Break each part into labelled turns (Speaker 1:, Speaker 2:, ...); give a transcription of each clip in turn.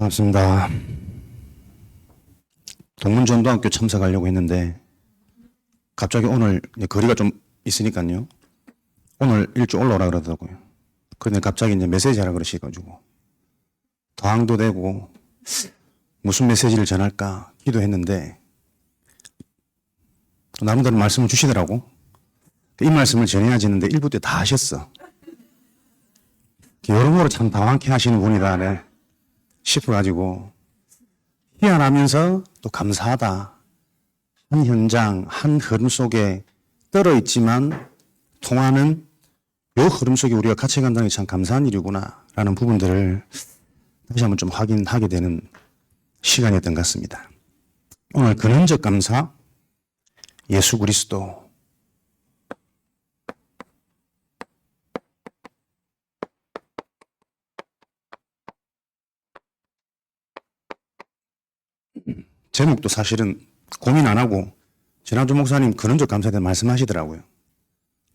Speaker 1: 반갑습니다. 동문전도학교 참석하려고 했는데 갑자기 오늘 거리가 좀 있으니까요. 오늘 일찍 올라오라 그러더라고요. 그런데 갑자기 이제 메시지 하라 그러셔가지고 당도 되고 무슨 메시지를 전할까 기도했는데 또 나름대로 말씀을 주시더라고. 이 말씀을 전해야지 했는데 1부 때 다 하셨어. 여러모로 참 당황케 하시는 분이다 네. 싶어가지고 희한하면서 또 감사하다. 한 현장, 한 흐름 속에 떨어 있지만 통하는 요 흐름 속에 우리가 같이 간다는 게 참 감사한 일이구나 라는 부분들을 다시 한번 좀 확인하게 되는 시간이었던 것 같습니다. 오늘 근원적 감사, 예수 그리스도. 제목도 사실은 고민 안 하고 지난주 목사님 근원적 감사에 대해 말씀하시더라고요.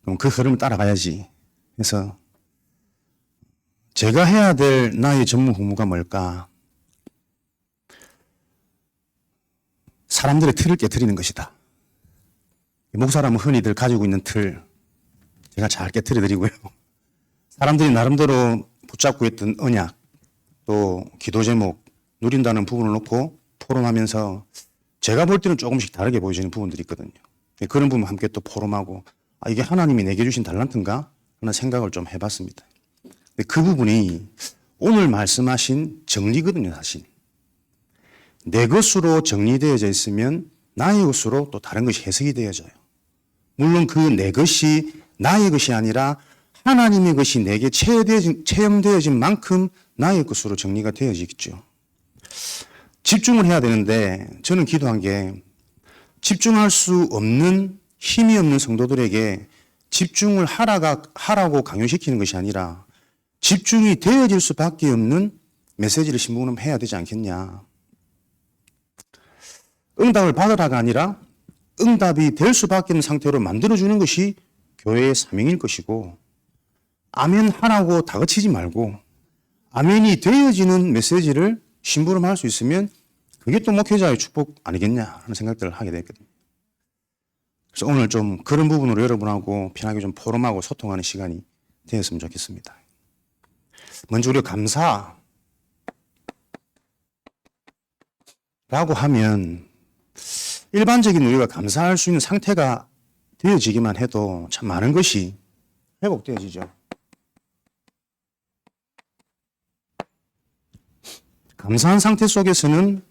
Speaker 1: 그럼 그 흐름을 따라가야지. 그래서 제가 해야 될 나의 전문 후무가 뭘까? 사람들의 틀을 깨트리는 것이다. 목사람은 흔히들 가지고 있는 틀 제가 잘 깨트려 드리고요. 사람들이 나름대로 붙잡고 있던 언약 또 기도 제목 누린다는 부분을 놓고 포럼하면서 제가 볼 때는 조금씩 다르게 보여지는 부분들이 있거든요. 그런 부분 함께 또 포럼하고 이게 하나님이 내게 주신 달란트인가 하는 생각을 좀 해봤습니다. 그 부분이 오늘 말씀하신 정리거든요. 사실 내 것으로 정리되어져 있으면 나의 것으로 또 다른 것이 해석이 되어져요. 물론 그 내 것이 나의 것이 아니라 하나님의 것이 내게 체험되어진 만큼 나의 것으로 정리가 되어지겠죠. 집중을 해야 되는데 저는 기도한 게 집중할 수 없는 힘이 없는 성도들에게 집중을 하라고 강요시키는 것이 아니라 집중이 되어질 수밖에 없는 메시지를 신부는 해야 되지 않겠냐. 응답을 받으라가 아니라 응답이 될 수밖에 없는 상태로 만들어주는 것이 교회의 사명일 것이고 아멘 하라고 다그치지 말고 아멘이 되어지는 메시지를 심부름할 수 있으면 그게 또 목회자의 축복 아니겠냐 하는 생각들을 하게 됐거든요. 그래서 오늘 좀 그런 부분으로 여러분하고 편하게 좀 포럼하고 소통하는 시간이 되었으면 좋겠습니다. 먼저 우리가 감사라고 하면 일반적인 우리가 감사할 수 있는 상태가 되어지기만 해도 참 많은 것이 회복되어지죠. 감사한 상태 속에서는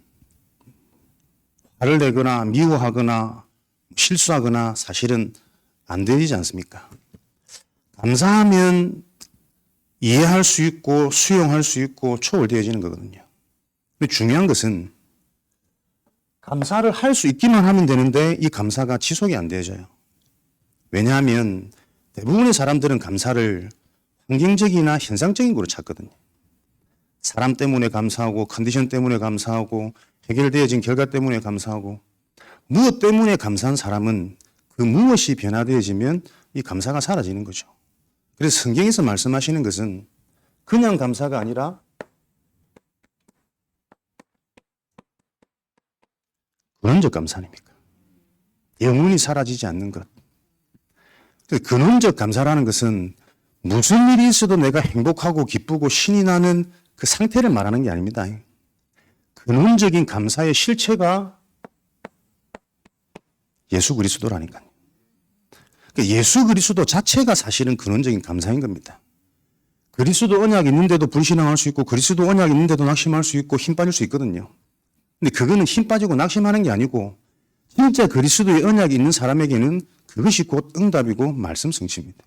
Speaker 1: 화를 내거나 미워하거나 실수하거나 사실은 안 되지 않습니까? 감사하면 이해할 수 있고 수용할 수 있고 초월되어지는 거거든요. 근데 중요한 것은 감사를 할 수 있기만 하면 되는데 이 감사가 지속이 안 되어져요. 왜냐하면 대부분의 사람들은 감사를 환경적이나 현상적인 거로 찾거든요. 사람 때문에 감사하고 컨디션 때문에 감사하고 해결되어진 결과 때문에 감사하고 무엇 때문에 감사한 사람은 그 무엇이 변화되어지면 이 감사가 사라지는 거죠. 그래서 성경에서 말씀하시는 것은 그냥 감사가 아니라 근원적 감사 아닙니까? 영원히 사라지지 않는 것. 근원적 감사라는 것은 무슨 일이 있어도 내가 행복하고 기쁘고 신이 나는 그 상태를 말하는 게 아닙니다. 근원적인 감사의 실체가 예수 그리스도라니까요. 예수 그리스도 자체가 사실은 근원적인 감사인 겁니다. 그리스도 언약이 있는데도 불신앙할 수 있고 그리스도 언약이 있는데도 낙심할 수 있고 힘 빠질 수 있거든요. 근데 그거는 힘 빠지고 낙심하는 게 아니고 진짜 그리스도의 언약이 있는 사람에게는 그것이 곧 응답이고 말씀 성취입니다.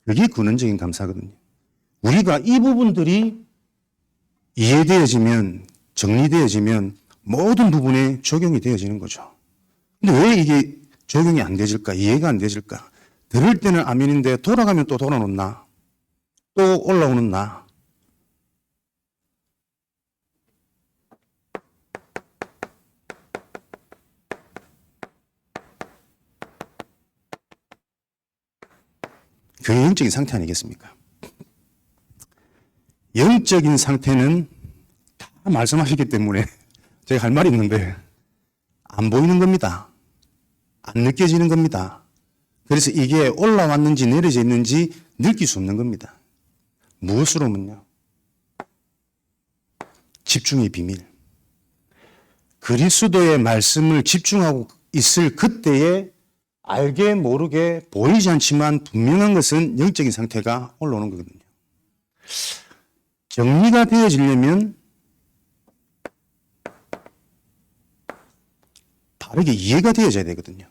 Speaker 1: 그게 근원적인 감사거든요. 우리가 이 부분들이 이해되어지면 정리되어지면 모든 부분에 적용이 되어지는 거죠. 근데 왜 이게 적용이 안 되질까? 이해가 안 되질까? 들을 때는 아멘인데 돌아가면 또 돌아오는 또 올라오는 나. 그게 영적인 상태 아니겠습니까? 영적인 상태는 다 다 말씀하셨기 때문에 제가 할 말이 있는데 안 보이는 겁니다. 안 느껴지는 겁니다. 그래서 이게 올라왔는지 내려져 있는지 느낄 수 없는 겁니다. 무엇으로면요? 집중의 비밀. 그리스도의 말씀을 집중하고 있을 그때에 알게 모르게 보이지 않지만 분명한 것은 영적인 상태가 올라오는 거거든요. 정리가 되어지려면 바르게 이해가 되어져야 되거든요.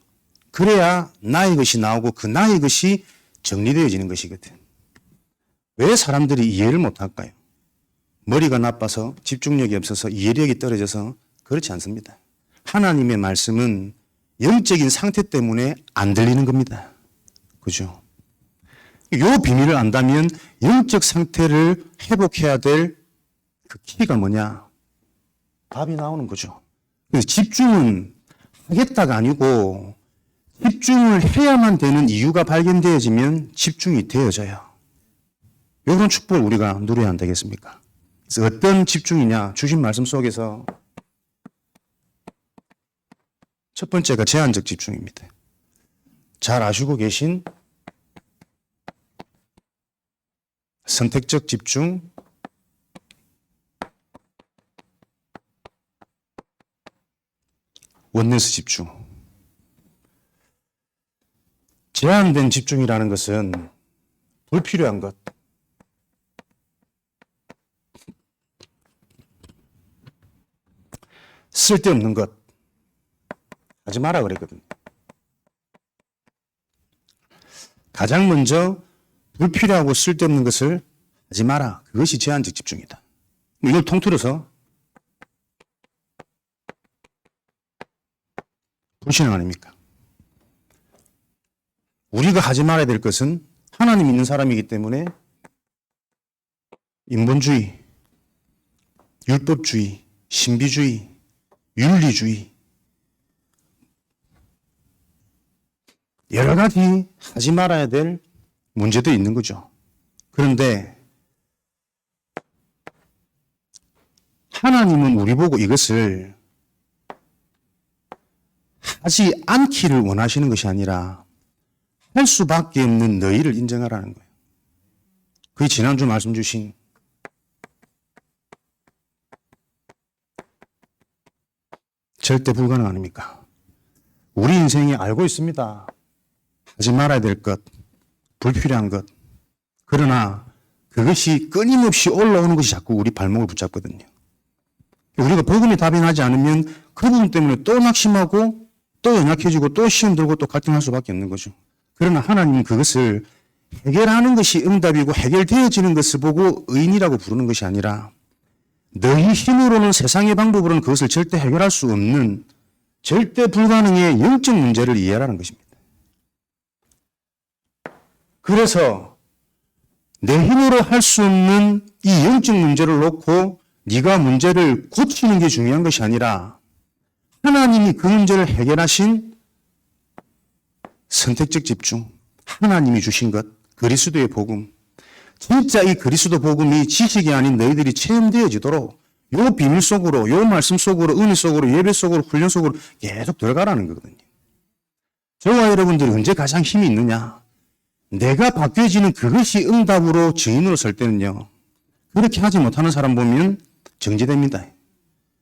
Speaker 1: 그래야 나의 것이 나오고 그 나의 것이 정리되어지는 것이거든. 왜 사람들이 이해를 못할까요? 머리가 나빠서 집중력이 없어서 이해력이 떨어져서 그렇지 않습니다. 하나님의 말씀은 영적인 상태 때문에 안 들리는 겁니다. 그죠? 요 비밀을 안다면 영적 상태를 회복해야 될 그 키가 뭐냐? 답이 나오는 거죠. 그래서 집중은 하겠다가 아니고 집중을 해야만 되는 이유가 발견되어지면 집중이 되어져요. 이런 축복을 우리가 누려야 안 되겠습니까? 그래서 어떤 집중이냐? 주신 말씀 속에서 첫 번째가 제한적 집중입니다. 잘 아시고 계신 선택적 집중, 원내스 집중. 제한된 집중이라는 것은 불필요한 것, 쓸데없는 것 하지 마라 그랬거든요. 가장 먼저 불필요하고 쓸데없는 것을 하지 마라. 그것이 제한적 집중이다. 이걸 통틀어서 불신앙 아닙니까? 우리가 하지 말아야 될 것은 하나님 있는 사람이기 때문에 인본주의, 율법주의, 신비주의, 윤리주의 여러 가지 하지 말아야 될 문제도 있는 거죠. 그런데 하나님은 우리 보고 이것을 하지 않기를 원하시는 것이 아니라 할 수밖에 없는 너희를 인정하라는 거예요. 그게 지난주 말씀 주신 절대 불가능 아닙니까? 우리 인생에 알고 있습니다. 하지 말아야 될 것, 불필요한 것. 그러나 그것이 끊임없이 올라오는 것이 자꾸 우리 발목을 붙잡거든요. 우리가 복음이 답이 나지 않으면 그 부분 때문에 또 낙심하고 또 연약해지고 또 시험 들고 또 갈등할 수밖에 없는 거죠. 그러나 하나님은 그것을 해결하는 것이 응답이고 해결되어지는 것을 보고 의인이라고 부르는 것이 아니라 너희 힘으로는 세상의 방법으로는 그것을 절대 해결할 수 없는 절대 불가능의 영적 문제를 이해하라는 것입니다. 그래서 내 힘으로 할 수 없는 이 영적 문제를 놓고 네가 문제를 고치는 게 중요한 것이 아니라 하나님이 그 문제를 해결하신 선택적 집중, 하나님이 주신 것, 그리스도의 복음, 진짜 이 그리스도 복음이 지식이 아닌 너희들이 체험되어지도록 요 비밀 속으로, 요 말씀 속으로, 은혜 속으로, 예배 속으로, 훈련 속으로 계속 들어가라는 거거든요. 저와 여러분들이 언제 가장 힘이 있느냐? 내가 바뀌어지는 그것이 응답으로 증인으로 설 때는요. 그렇게 하지 못하는 사람 보면 정죄됩니다.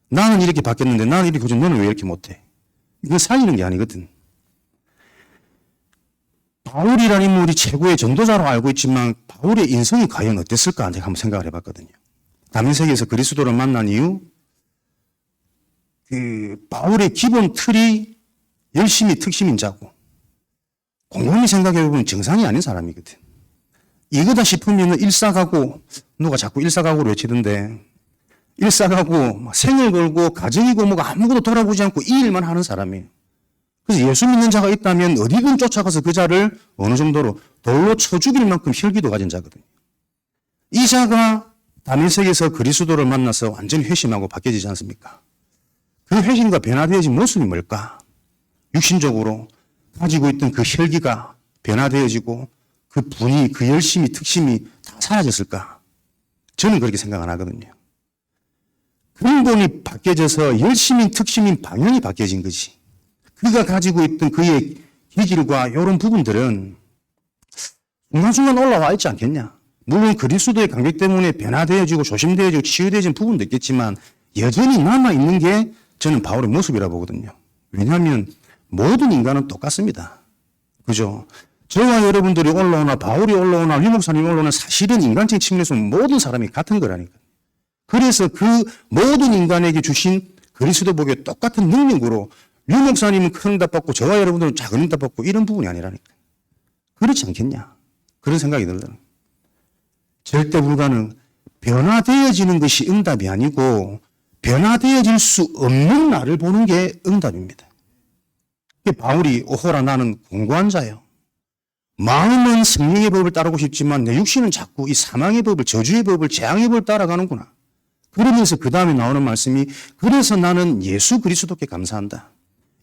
Speaker 1: 나는 이렇게 바뀌었는데 나는 이렇게 고쳐 너는 왜 이렇게 못해? 이거 살리는 게 아니거든. 바울이라는 인물이 최고의 전도자로 알고 있지만 바울의 인성이 과연 어땠을까 제가 한번 생각을 해봤거든요. 다메섹에서 그리스도를 만난 이후 바울의 기본 틀이 열심히 특심인 자고 곰곰이 생각해보면 정상이 아닌 사람이거든. 이거다 싶으면 일사가고 누가 자꾸 일사가고로 외치던데 일사가고 생을 걸고 가정이고 뭐가 아무것도 돌아보지 않고 이 일만 하는 사람이에요. 그래서 예수 믿는 자가 있다면 어디든 쫓아가서 그 자를 어느 정도로 돌로 쳐 죽일 만큼 혈기도 가진 자거든요. 이 자가 다메섹에서 그리스도를 만나서 완전히 회심하고 바뀌어지지 않습니까? 그 회심과 변화되어진 모습이 뭘까? 육신적으로 가지고 있던 그 혈기가 변화되어지고 그 분이, 그 열심이, 특심이 다 사라졌을까? 저는 그렇게 생각 안 하거든요. 근본이 바뀌어져서 열심인, 특심인 방향이 바뀌어진 거지. 그가 가지고 있던 그의 기질과 이런 부분들은 순간순간 올라와 있지 않겠냐. 물론 그리스도의 강력 때문에 변화되어지고 조심되어지고 치유되어진 부분도 있겠지만 여전히 남아있는 게 저는 바울의 모습이라 보거든요. 왜냐하면 모든 인간은 똑같습니다. 그죠? 저와 여러분들이 올라오나 바울이 올라오나 류 목사님이 올라오나 사실은 인간적인 측면에서 모든 사람이 같은 거라니까. 그래서 그 모든 인간에게 주신 그리스도 복의 똑같은 능력으로 류 목사님은 큰 응답 받고 저와 여러분들은 작은 응답 받고 이런 부분이 아니라니까. 그렇지 않겠냐. 그런 생각이 들어요. 절대 불가능. 변화되어지는 것이 응답이 아니고 변화되어질 수 없는 나를 보는 게 응답입니다. 바울이 오호라 나는 공고한 자요. 마음은 성령의 법을 따르고 싶지만 내 육신은 자꾸 이 사망의 법을, 저주의 법을, 재앙의 법을 따라가는구나. 그러면서 그 다음에 나오는 말씀이 그래서 나는 예수 그리스도께 감사한다.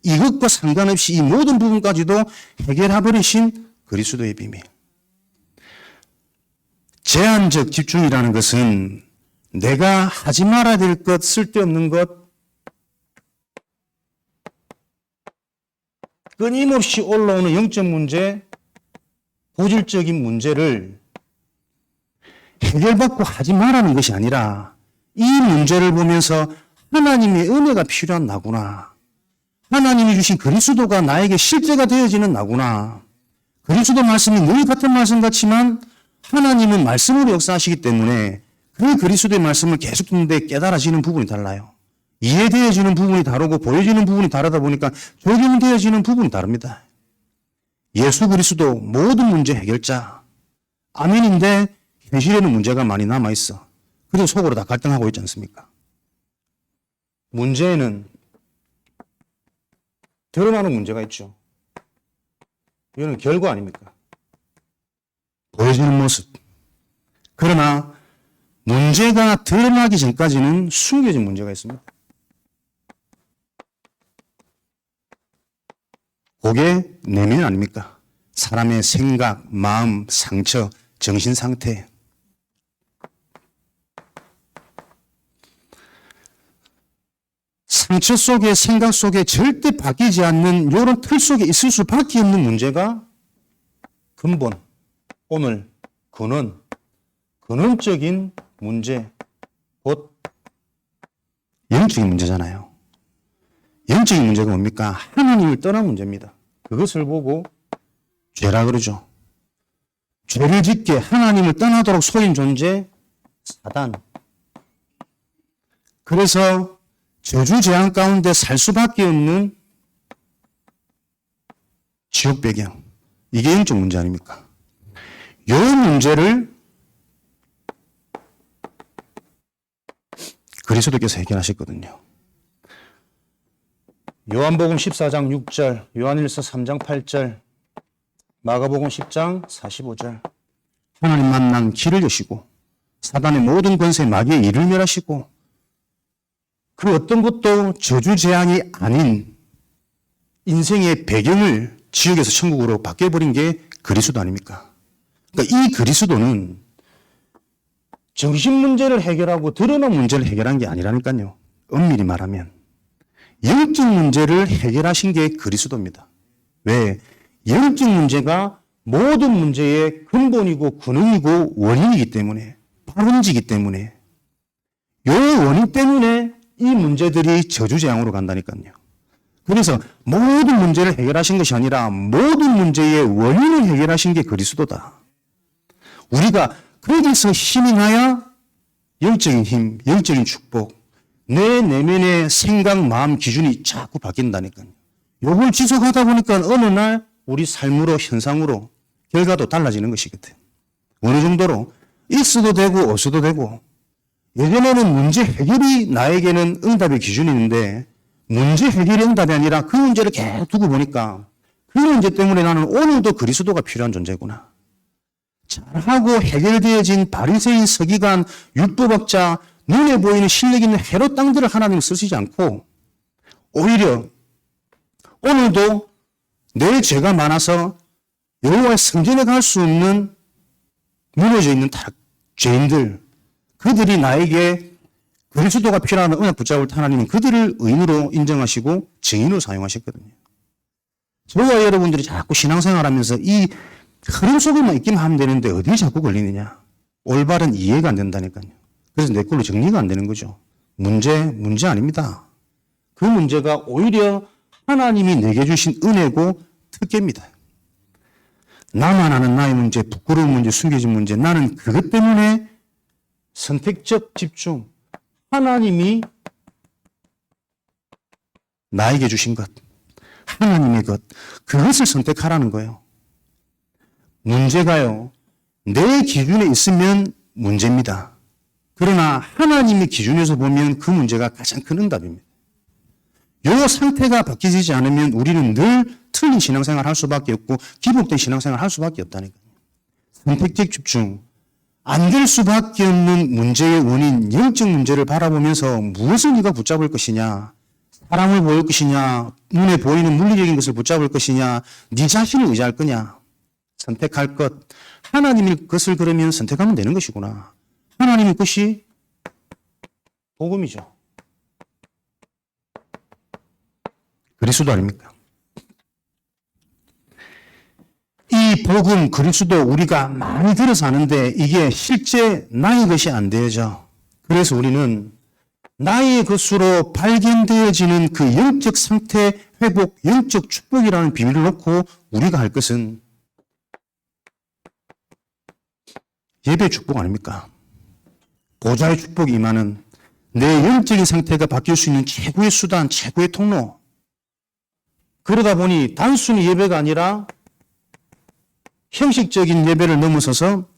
Speaker 1: 이것과 상관없이 이 모든 부분까지도 해결해버리신 그리스도의 비밀. 제한적 집중이라는 것은 내가 하지 말아야 될 것, 쓸데없는 것, 끊임없이 올라오는 영적 문제, 고질적인 문제를 해결받고 하지 말라는 것이 아니라 이 문제를 보면서 하나님의 은혜가 필요한 나구나. 하나님이 주신 그리스도가 나에게 실제가 되어지는 나구나. 그리스도 말씀이 늘 같은 말씀 같지만 하나님은 말씀으로 역사하시기 때문에 그 그리스도의 말씀을 계속 듣는데 깨달아지는 부분이 달라요. 이해되어지는 부분이 다르고 보여지는 부분이 다르다 보니까 적용되어지는 부분이 다릅니다. 예수 그리스도 모든 문제 해결자. 아멘인데 현실에는 문제가 많이 남아있어. 그래서 속으로 다 갈등하고 있지 않습니까? 문제에는 드러나는 문제가 있죠. 이거는 결과 아닙니까? 보여지는 모습. 그러나 문제가 드러나기 전까지는 숨겨진 문제가 있습니다. 그게 내면 아닙니까? 사람의 생각, 마음, 상처, 정신 상태. 상처 속에, 생각 속에 절대 바뀌지 않는 이런 틀 속에 있을 수밖에 없는 문제가 근본, 오늘, 근원적인 문제, 곧 영적인 문제잖아요. 영적인 문제가 뭡니까? 하나님을 떠난 문제입니다. 그것을 보고 죄라 그러죠. 죄를 짓게 하나님을 떠나도록 속인 존재, 사단. 그래서 저주 재앙 가운데 살 수밖에 없는 지옥 배경. 이게 영적 문제 아닙니까? 이 문제를 그리스도께서 해결하셨거든요. 요한복음 14장 6절, 요한일서 3장 8절, 마가복음 10장 45절. 하나님 만난 길을 여시고 사단의 모든 권세 마귀의 일을 멸하시고 그 어떤 것도 저주 재앙이 아닌 인생의 배경을 지옥에서 천국으로 바뀌어버린 게 그리스도 아닙니까? 그러니까 이 그리스도는 정신 문제를 해결하고 드러난 문제를 해결한 게 아니라니까요. 엄밀히 말하면 영적 문제를 해결하신 게 그리스도입니다. 왜? 영적 문제가 모든 문제의 근본이고 근원이고 원인이기 때문에, 발원지기 때문에, 이 원인 때문에 이 문제들이 저주재앙으로 간다니까요. 그래서 모든 문제를 해결하신 것이 아니라 모든 문제의 원인을 해결하신 게 그리스도다. 우리가 거기서 힘이 나야 영적인 힘, 영적인 축복, 내 내면의 생각, 마음 기준이 자꾸 바뀐다니까요. 요걸 지속하다 보니까 어느 날 우리 삶으로, 현상으로 결과도 달라지는 것이거든. 어느 정도로 있어도 되고 없어도 되고, 예전에는 문제 해결이 나에게는 응답의 기준이었는데 문제 해결이 응답이 아니라 그 문제를 계속 두고 보니까 그 문제 때문에 나는 오늘도 그리스도가 필요한 존재구나. 잘하고 해결되어진 바리새인, 서기관, 율법학자, 눈에 보이는 실력 있는 헤롯 땅들을 하나님은 쓰시지 않고 오히려 오늘도 내 죄가 많아서 여호와의 성전에 갈 수 없는 무너져 있는 죄인들, 그들이 나에게 그리스도가 필요한 언약 붙잡을 하나님은 그들을 의인으로 인정하시고 증인으로 사용하셨거든요. 저와 여러분들이 자꾸 신앙생활하면서 이 흐름 속에만 있기만 하면 되는데 어디에 자꾸 걸리느냐. 올바른 이해가 안 된다니까요. 그래서 내 걸로 정리가 안 되는 거죠. 문제 아닙니다. 그 문제가 오히려 하나님이 내게 주신 은혜고 특혜입니다. 나만 아는 나의 문제, 부끄러운 문제, 숨겨진 문제, 나는 그것 때문에 선택적 집중, 하나님이 나에게 주신 것, 하나님의 것, 그것을 선택하라는 거예요. 문제가요, 내 기준에 있으면 문제입니다. 그러나 하나님의 기준에서 보면 그 문제가 가장 큰 응답입니다. 이 상태가 바뀌지 않으면 우리는 늘 틀린 신앙생활 할 수밖에 없고 기복된 신앙생활 할 수밖에 없다니까요. 선택적 집중, 안 될 수밖에 없는 문제의 원인, 영적 문제를 바라보면서 무엇을 네가 붙잡을 것이냐, 사람을 보일 것이냐, 눈에 보이는 물리적인 것을 붙잡을 것이냐, 네 자신을 의지할 거냐, 선택할 것, 하나님의 것을 그러면 선택하면 되는 것이구나. 하나님의 것이 복음이죠. 그리스도 아닙니까? 이 복음, 그리스도 우리가 많이 들어서 아는데 이게 실제 나의 것이 안 되죠. 그래서 우리는 나의 것으로 발견되어지는 그 영적 상태 회복, 영적 축복이라는 비밀을 놓고 우리가 할 것은 예배 축복 아닙니까? 보좌의 축복이 임하는 내 영적인 상태가 바뀔 수 있는 최고의 수단, 최고의 통로. 그러다 보니 단순히 예배가 아니라 형식적인 예배를 넘어서서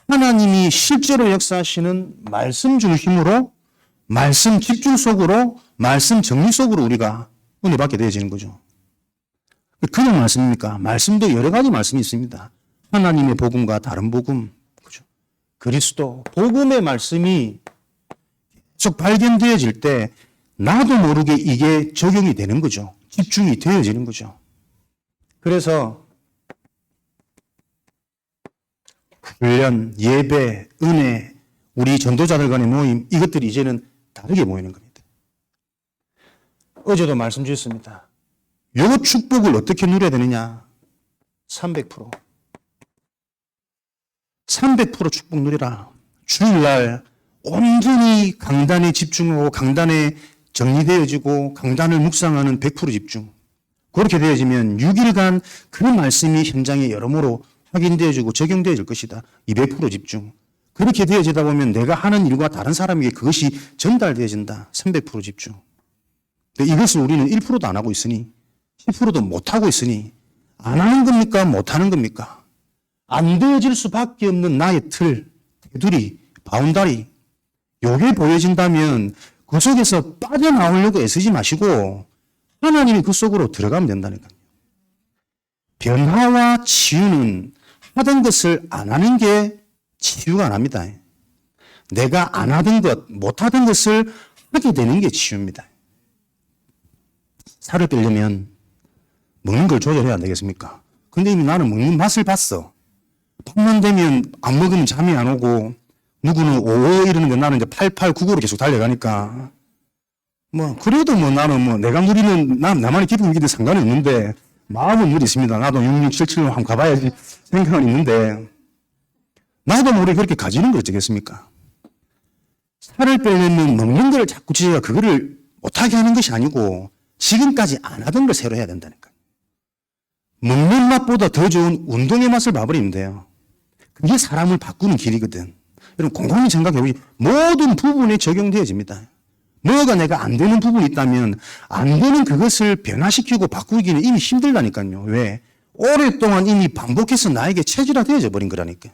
Speaker 1: 하나님이 실제로 역사하시는 말씀 중심으로, 말씀 집중 속으로, 말씀 정리 속으로 우리가 은혜 받게 되어지는 거죠. 그냥 말씀입니까? 말씀도 여러 가지 말씀이 있습니다. 하나님의 복음과 다른 복음, 그죠? 그리스도, 복음의 말씀이 계속 발견되어질 때 나도 모르게 이게 적용이 되는 거죠. 집중이 되어지는 거죠. 그래서 훈련, 예배, 은혜, 우리 전도자들 간의 모임, 이것들이 이제는 다르게 모이는 겁니다. 어제도 말씀 주셨습니다. 요 축복을 어떻게 누려야 되느냐? 300%. 300% 축복 누리라. 주일날 온전히 강단에 집중하고 강단에 정리되어지고 강단을 묵상하는 100% 집중. 그렇게 되어지면 6일간 그 말씀이 현장에 여러모로 확인되어지고 적용되어질 것이다. 200% 집중. 그렇게 되어지다 보면 내가 하는 일과 다른 사람에게 그것이 전달되어진다. 300% 집중. 이것을 우리는 1%도 안 하고 있으니 10%도 못 하고 있으니 안 하는 겁니까? 못 하는 겁니까? 안 되어질 수밖에 없는 나의 틀, 테두리, 바운다리. 요게 보여진다면 그 속에서 빠져나오려고 애쓰지 마시고 하나님이 그 속으로 들어가면 된다니까요. 변화와 치유는 하던 것을 안 하는 게 치유가 안 합니다. 내가 안 하던 것, 못 하던 것을 하게 되는 게 치유입니다. 살을 빼려면 먹는 걸 조절해야 안 되겠습니까? 근데 이미 나는 먹는 맛을 봤어. 밤만 되면 안 먹으면 잠이 안 오고 누구는 5 이러는데 나는 이제 8, 9로 계속 달려가니까 그래도 나는 내가 누리는 나만의 기쁨이기도 상관이 없는데 마음은 누리 있습니다. 나도 6, 7, 7로 한번 가봐야지 생각은 있는데 나도 모르게 그렇게 가지는 거 어쩌겠습니까? 살을 빼려면 먹는 걸 자꾸 제가 그거를 못하게 하는 것이 아니고 지금까지 안 하던 걸 새로 해야 된다니까요. 먹는 맛보다 더 좋은 운동의 맛을 봐버리면 돼요. 그게 사람을 바꾸는 길이거든. 여러분 곰곰이 생각해보시 모든 부분에 적용되어집니다. 뭐가 내가 안 되는 부분이 있다면 안 되는 그것을 변화시키고 바꾸기는 이미 힘들다니까요. 왜? 오랫동안 이미 반복해서 나에게 체질화되어져 버린 거라니까요.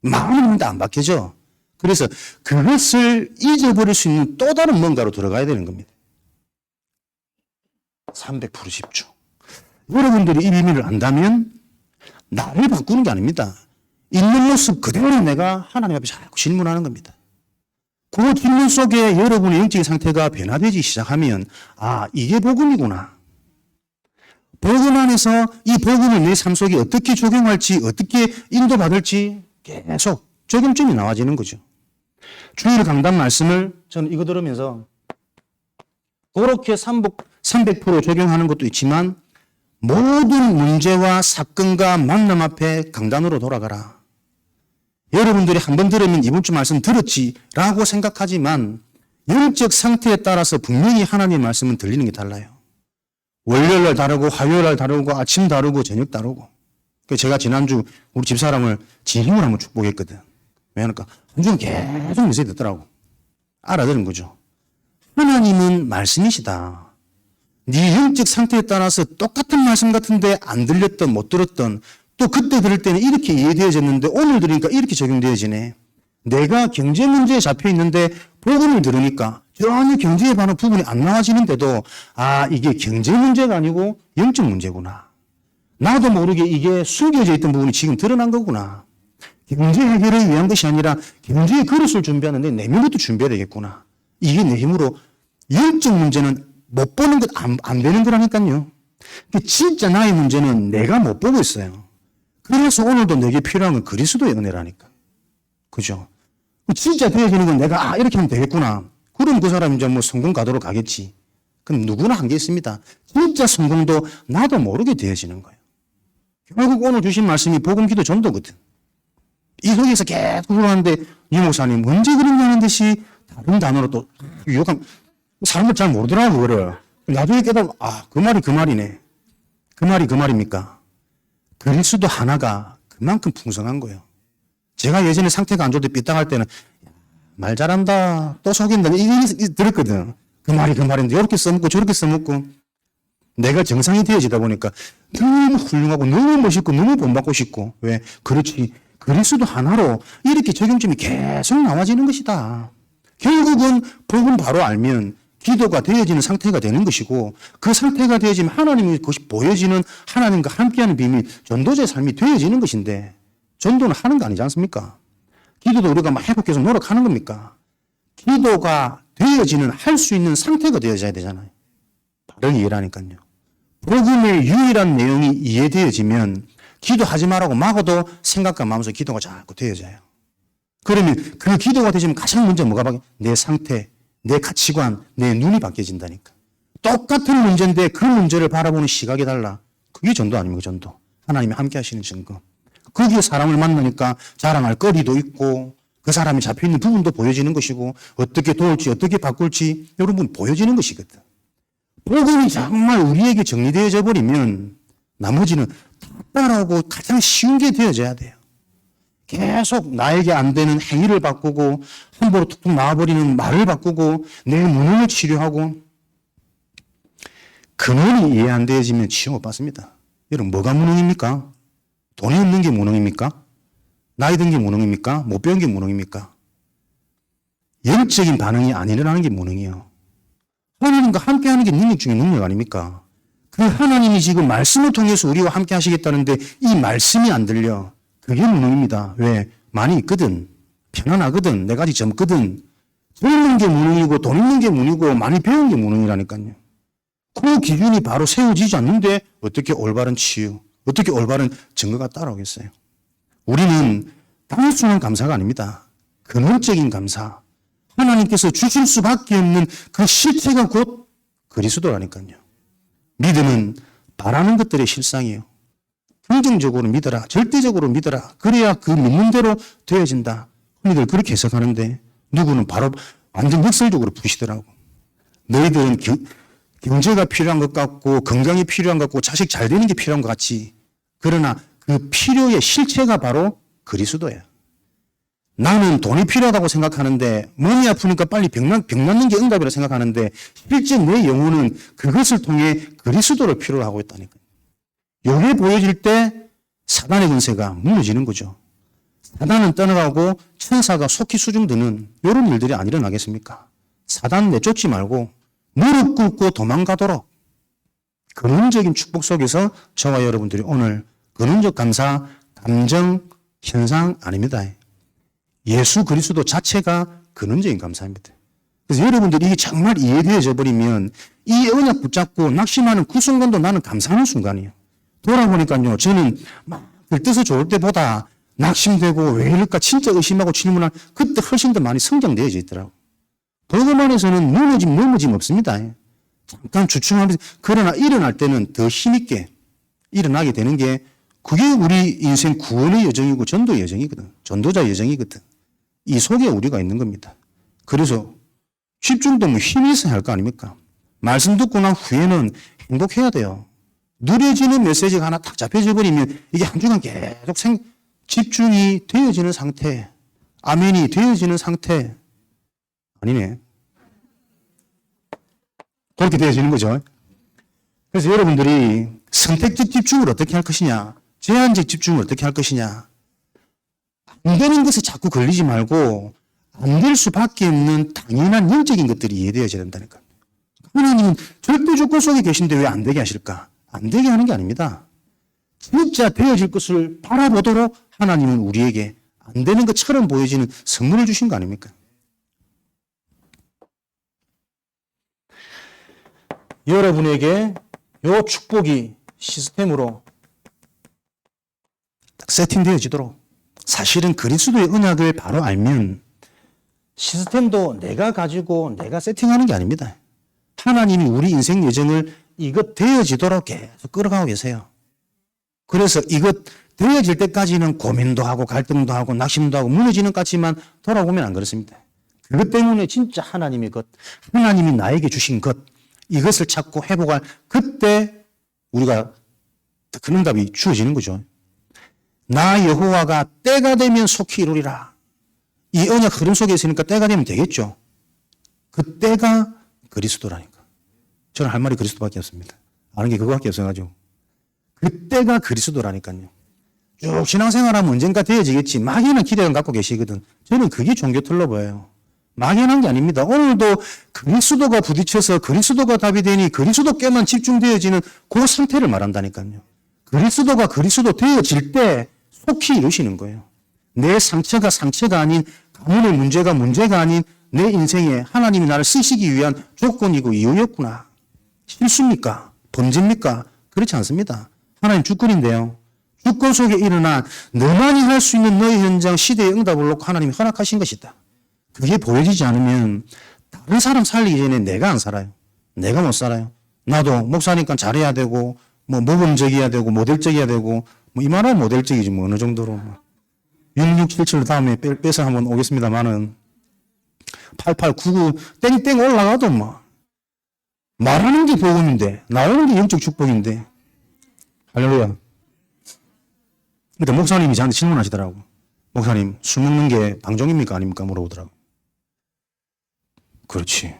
Speaker 1: 마음은 안 바뀌어져. 그래서 그것을 잊어버릴 수 있는 또 다른 뭔가로 들어가야 되는 겁니다. 300% 집중. 여러분들이 이 비밀을 안다면 나를 바꾸는 게 아닙니다. 있는 모습 그대로 내가 하나님 앞에 자꾸 질문하는 겁니다. 그 질문 속에 여러분의 영적인 상태가 변화되기 시작하면 이게 복음이구나. 복음 안에서 이 복음을 내 삶 속에 어떻게 적용할지 어떻게 인도받을지 계속 적용점이 나와지는 거죠. 주일 강단 말씀을 저는 이거 들으면서 그렇게 300% 적용하는 것도 있지만 모든 문제와 사건과 만남 앞에 강단으로 돌아가라. 여러분들이 한 번 들으면 이번 주 말씀 들었지라고 생각하지만 영적 상태에 따라서 분명히 하나님의 말씀은 들리는 게 달라요. 월요일 날 다르고 화요일 날 다르고 아침 다르고 저녁 다르고. 제가 지난주 우리 집사람을 진심으로 한번 축복했거든. 왜냐니까 한 주는 계속 메시지 듣더라고. 알아들은 거죠. 하나님은 말씀이시다. 네 영적 상태에 따라서 똑같은 말씀 같은데 안 들렸던 못 들었던 또 그때 들을 때는 이렇게 이해되어졌는데 오늘 들으니까 이렇게 적용되어지네. 내가 경제 문제에 잡혀 있는데 복음을 들으니까 전혀 경제에 관한 부분이 안 나와지는데도 아 이게 경제 문제가 아니고 영적 문제구나. 나도 모르게 이게 숨겨져 있던 부분이 지금 드러난 거구나. 경제 해결을 위한 것이 아니라 경제의 그릇을 준비하는데 내면부터 준비해야 되겠구나. 이게 내 힘으로 영적 문제는 못 보는 것 안 되는 거라니까요. 진짜 나의 문제는 내가 못 보고 있어요. 그래서 오늘도 내게 필요한 건 그리스도의 은혜라니까. 그죠? 진짜 되어지는 건 내가 이렇게 하면 되겠구나. 그럼 그 사람이 이제 뭐 성공 가도록 가겠지. 그럼 누구나 한계 있습니다. 진짜 성공도 나도 모르게 되어지는 거예요. 결국 오늘 주신 말씀이 복음, 기도, 전도거든. 이 속에서 계속 흘러가는데 이 목사님 언제 그랬냐는 듯이 다른 단어로 또 유혹한 사람들 잘 모르더라고 그거를. 나중에 깨달으면 그 말이 그 말이네. 그 말이 그 말입니까? 그리스도 하나가 그만큼 풍성한 거예요. 제가 예전에 상태가 안 좋을 때 삐딱할 때는 말 잘한다 또 속인다 이게 들었거든. 그 말이 그 말인데 이렇게 써먹고 저렇게 써먹고 내가 정상이 되어지다 보니까 너무 훌륭하고 너무 멋있고 너무 본받고 싶고 왜? 그렇지. 그리스도 하나로 이렇게 적용점이 계속 나와지는 것이다. 결국은 복음 바로 알면 기도가 되어지는 상태가 되는 것이고 그 상태가 되어지면 하나님이 그것이 보여지는 하나님과 함께하는 비밀 전도자의 삶이 되어지는 것인데 전도는 하는 거 아니지 않습니까? 기도도 우리가 막 회복해서 노력하는 겁니까? 기도가 되어지는 할 수 있는 상태가 되어져야 되잖아요. 바로 이해라니까요. 복음의 유일한 내용이 이해되어지면 기도하지 말라고 막아도 생각과 마음에서 기도가 자꾸 되어져요. 그러면 그 기도가 되지면 가장 먼저 뭐가 바뀌어? 내 상태, 내 가치관, 내 눈이 바뀌어진다니까. 똑같은 문제인데 그 문제를 바라보는 시각이 달라. 그게 전도 아닙니까, 전도. 하나님이 함께 하시는 증거. 거기에 사람을 만나니까 자랑할 거리도 있고 그 사람이 잡혀있는 부분도 보여지는 것이고 어떻게 도울지 어떻게 바꿀지 여러분 보여지는 것이거든. 복음이 정말 우리에게 정리되어져 버리면 나머지는 따라오고 가장 쉬운 게 되어져야 돼요. 계속 나에게 안 되는 행위를 바꾸고 함부로 툭툭 나와버리는 말을 바꾸고 내 무능을 치료하고 근원이 이해 안 되어지면 치유 못 받습니다. 여러분 뭐가 무능입니까? 돈이 없는 게 무능입니까? 나이 든 게 무능입니까? 못 배운 게 무능입니까? 영적인 반응이 안 일어나는 게 무능이에요. 하나님과 함께하는 게 능력 중에 능력 아닙니까? 그 하나님이 지금 말씀을 통해서 우리와 함께 하시겠다는데 이 말씀이 안 들려. 그게 무능입니다. 왜? 많이 있거든. 편안하거든. 내가 아직 젊거든. 젊은 게 무능이고 돈 있는 게 무능이고 많이 배운 게 무능이라니까요. 그 기준이 바로 세워지지 않는데 어떻게 올바른 치유, 어떻게 올바른 증거가 따라오겠어요? 우리는 단순한 감사가 아닙니다. 근원적인 감사. 하나님께서 주실 수밖에 없는 그 실체가 곧 그리스도라니까요. 믿음은 바라는 것들의 실상이에요. 긍정적으로 믿어라. 절대적으로 믿어라. 그래야 그 믿는 대로 되어진다. 흔히들 그렇게 해석하는데 누구는 바로 완전 역설적으로 부시더라고. 너희들은 경제가 필요한 것 같고 건강이 필요한 것 같고 자식 잘 되는 게 필요한 것 같지. 그러나 그 필요의 실체가 바로 그리스도예요. 나는 돈이 필요하다고 생각하는데 몸이 아프니까 빨리 병 낫는 게 응답이라고 생각하는데 실제 내 영혼은 그것을 통해 그리스도를 필요로 하고 있다니까요. 이게 보여질 때 사단의 권세가 무너지는 거죠. 사단은 떠나가고 천사가 속히 수중드는 이런 일들이 안 일어나겠습니까? 사단 내쫓지 말고 무릎 꿇고 도망가도록 근원적인 축복 속에서 저와 여러분들이 오늘 근원적 감사, 감정, 현상 아닙니다. 예수 그리스도 자체가 근원적인 감사입니다. 그래서 여러분들이 이게 정말 이해되어져 버리면 이 언약 붙잡고 낙심하는 그 순간도 나는 감사하는 순간이에요. 돌아보니까요, 저는 막 들떠서 좋을 때보다 낙심되고 왜 이럴까 진짜 의심하고 질문할 그때 훨씬 더 많이 성장되어져 있더라고. 보고만에서는 넘어짐 없습니다. 잠깐 주춤하면서 그러나 일어날 때는 더 힘있게 일어나게 되는 게 그게 우리 인생 구원의 여정이고 전도의 여정이거든. 전도자의 여정이거든. 이 속에 우리가 있는 겁니다. 그래서 집중도 뭐 힘이 있어야 할 거 아닙니까? 말씀 듣고 난 후에는 행복해야 돼요. 느려지는 메시지가 하나 딱 잡혀져 버리면 이게 한 주간 계속 집중이 되어지는 상태, 아멘이 되어지는 상태 아니네. 그렇게 되어지는 거죠. 그래서 여러분들이 선택적 집중을 어떻게 할 것이냐, 제한적 집중을 어떻게 할 것이냐, 안 되는 것에 자꾸 걸리지 말고 안 될 수밖에 없는 당연한 영적인 것들이 이해되어져야 된다니까. 하나님은 절대 조건 속에 계신데 왜 안 되게 하실까? 안 되게 하는 게 아닙니다. 진짜 되어질 것을 바라보도록 하나님은 우리에게 안 되는 것처럼 보여지는 선물을 주신 거 아닙니까? 여러분에게 요 축복이 시스템으로 딱 세팅되어지도록 사실은 그리스도의 언약을 바로 알면 시스템도 내가 가지고 내가 세팅하는 게 아닙니다. 하나님이 우리 인생 여정을 이것 되어지도록 계속 끌어가고 계세요. 그래서 이것 되어질 때까지는 고민도 하고 갈등도 하고 낙심도 하고 무너지는 것 같지만 돌아보면 안 그렇습니다. 그것 때문에 진짜 하나님의 것, 하나님이 나에게 주신 것, 이것을 찾고 회복할 그때 우리가 그 응답이 주어지는 거죠. 나 여호와가 때가 되면 속히 이루리라. 이 언약 흐름 속에 있으니까 때가 되면 되겠죠. 그 때가 그리스도라니까. 저는 할 말이 그리스도밖에 없습니다. 아는 게 그거밖에 없어가지고. 그 때가 그리스도라니까요. 쭉 신앙생활하면 언젠가 되어지겠지. 막연한 기대감 갖고 계시거든. 저는 그게 종교 틀로 보여요. 막연한 게 아닙니다. 오늘도 그리스도가 부딪혀서 그리스도가 답이 되니 그리스도께만 집중되어지는 그 상태를 말한다니까요. 그리스도가 그리스도 되어질 때 속히 이루시는 거예요. 내 상처가 상처가 아닌, 가문의 문제가 아닌 내 인생에 하나님이 나를 쓰시기 위한 조건이고 이유였구나. 실수입니까? 범죄입니까? 그렇지 않습니다. 하나님 주권인데요. 주권 속에 일어난 너만이 할 수 있는 너의 현장 시대의 응답을 놓고 하나님이 허락하신 것이다. 그게 보여지지 않으면 다른 사람 살리기 전에 내가 안 살아요. 내가 못 살아요. 나도 목사니까 잘해야 되고 뭐 모범적이어야 되고 모델적이어야 되고 뭐 이만하면 모델적이지 뭐 어느 정도로 6677 다음에 빼서 한번 오겠습니다만은 8899 땡땡 올라가도 뭐 말하는 게 복음인데 나오는 게 영적 축복인데 할렐루야. 근데 목사님이 저한테 질문하시더라고. 목사님 술 먹는 게 방종입니까 아닙니까 물어보더라고. 그렇지.